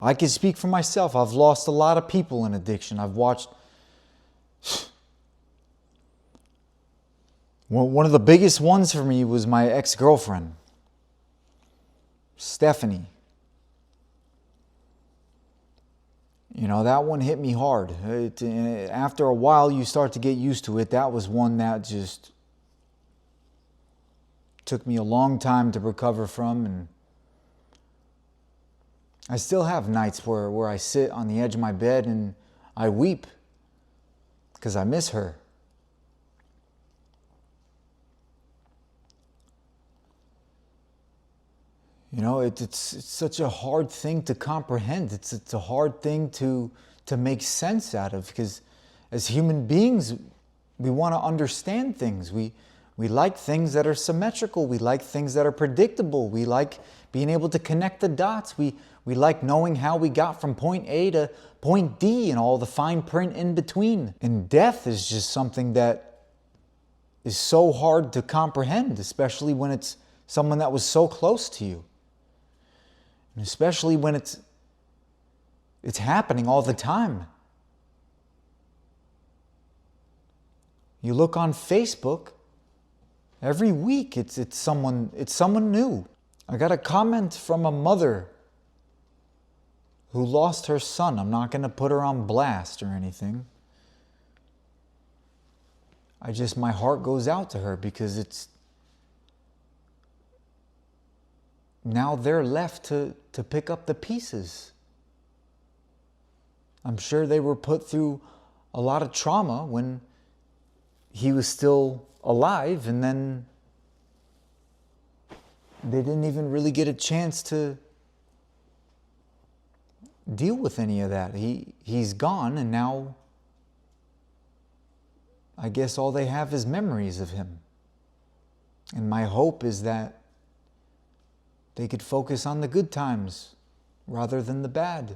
I can speak for myself. I've lost a lot of people in addiction. I've watched... One of the biggest ones for me was my ex-girlfriend, Stephanie. You know, that one hit me hard. After a while, you start to get used to it. That was one that just took me a long time to recover from. And I still have nights where I sit on the edge of my bed and I weep because I miss her. You know, it's such a hard thing to comprehend. It's a hard thing to make sense out of, because as human beings, we want to understand things. We like things that are symmetrical. We like things that are predictable. We like being able to connect the dots. We like knowing how we got from point A to point D and all the fine print in between. And death is just something that is so hard to comprehend, especially when it's someone that was so close to you. And especially when it's happening all the time. You look on Facebook, every week it's someone new. I got a comment from a mother who lost her son. I'm not going to put her on blast or anything. My heart goes out to her, because now they're left to pick up the pieces. I'm sure they were put through a lot of trauma when he was still alive, and then they didn't even really get a chance to deal with any of that. He's gone, and now I guess all they have is memories of him. And my hope is that they could focus on the good times rather than the bad,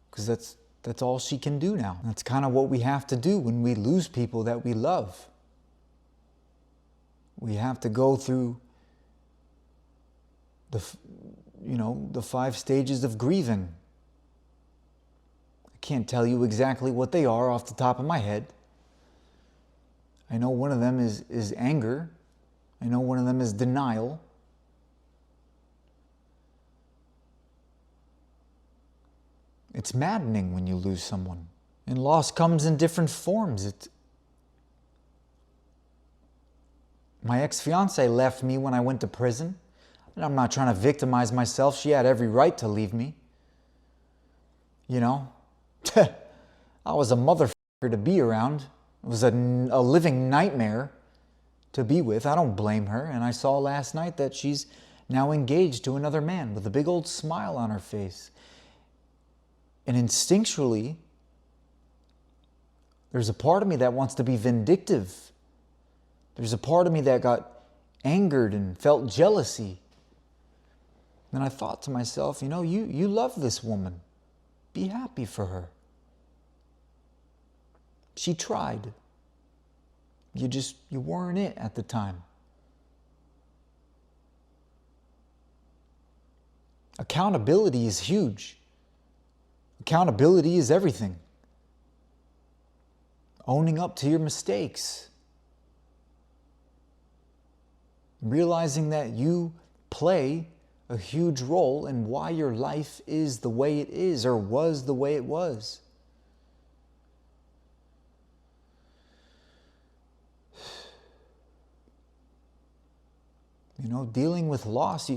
because that's all she can do now. That's kind of what we have to do when we lose people that we love. We have to go through the 5 stages of grieving. I can't tell you exactly what they are off the top of my head. I know one of them is anger. I know one of them is denial. It's maddening when you lose someone. And loss comes in different forms. My ex-fiance left me when I went to prison. And I'm not trying to victimize myself. She had every right to leave me. You know? I was a motherfucker to be around. It was a living nightmare to be with. I don't blame her. And I saw last night that she's now engaged to another man with a big old smile on her face. And instinctually, there's a part of me that wants to be vindictive. There's a part of me that got angered and felt jealousy. And I thought to myself, you know, you love this woman. Be happy for her. She tried. You weren't it at the time. Accountability is huge. Accountability is everything. Owning up to your mistakes. Realizing that you play a huge role in why your life is the way it is, or was the way it was. You know, dealing with loss,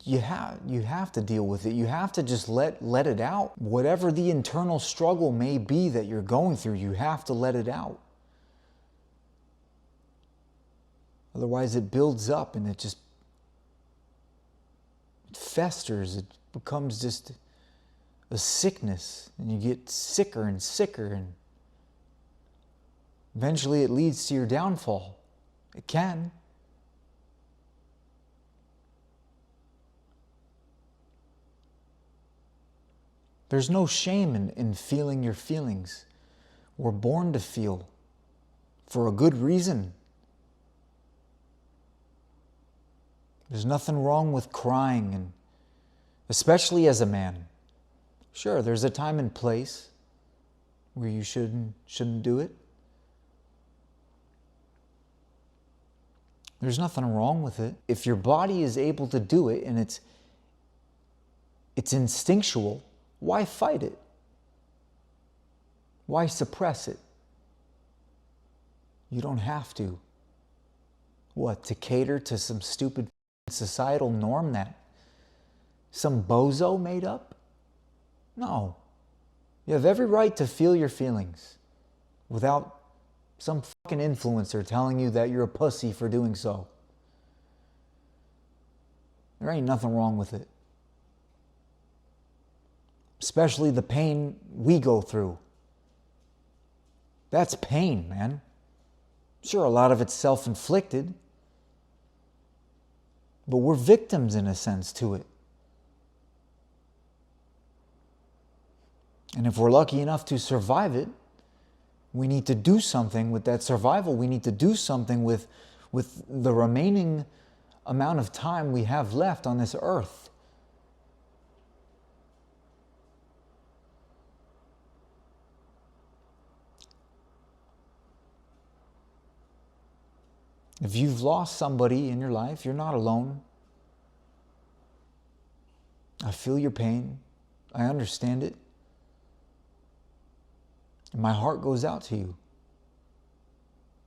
you have to deal with it. You have to just let it out. Whatever the internal struggle may be that you're going through, you have to let it out. Otherwise it builds up and it festers. It becomes just a sickness, and you get sicker and sicker, and eventually it leads to your downfall. It can. There's no shame in feeling your feelings. We're born to feel for a good reason. There's nothing wrong with crying, and especially as a man. Sure, there's a time and place where you shouldn't do it. There's nothing wrong with it. If your body is able to do it and it's instinctual, why fight it? Why suppress it? You don't have to. What, to cater to some stupid societal norm that some bozo made up? No. You have every right to feel your feelings without some fucking influencer telling you that you're a pussy for doing so. There ain't nothing wrong with it. Especially the pain we go through. That's pain, man. Sure, a lot of it's self-inflicted, but we're victims in a sense to it. And if we're lucky enough to survive it, we need to do something with that survival. We need to do something with the remaining amount of time we have left on this earth. If you've lost somebody in your life, you're not alone. I feel your pain. I understand it. And my heart goes out to you.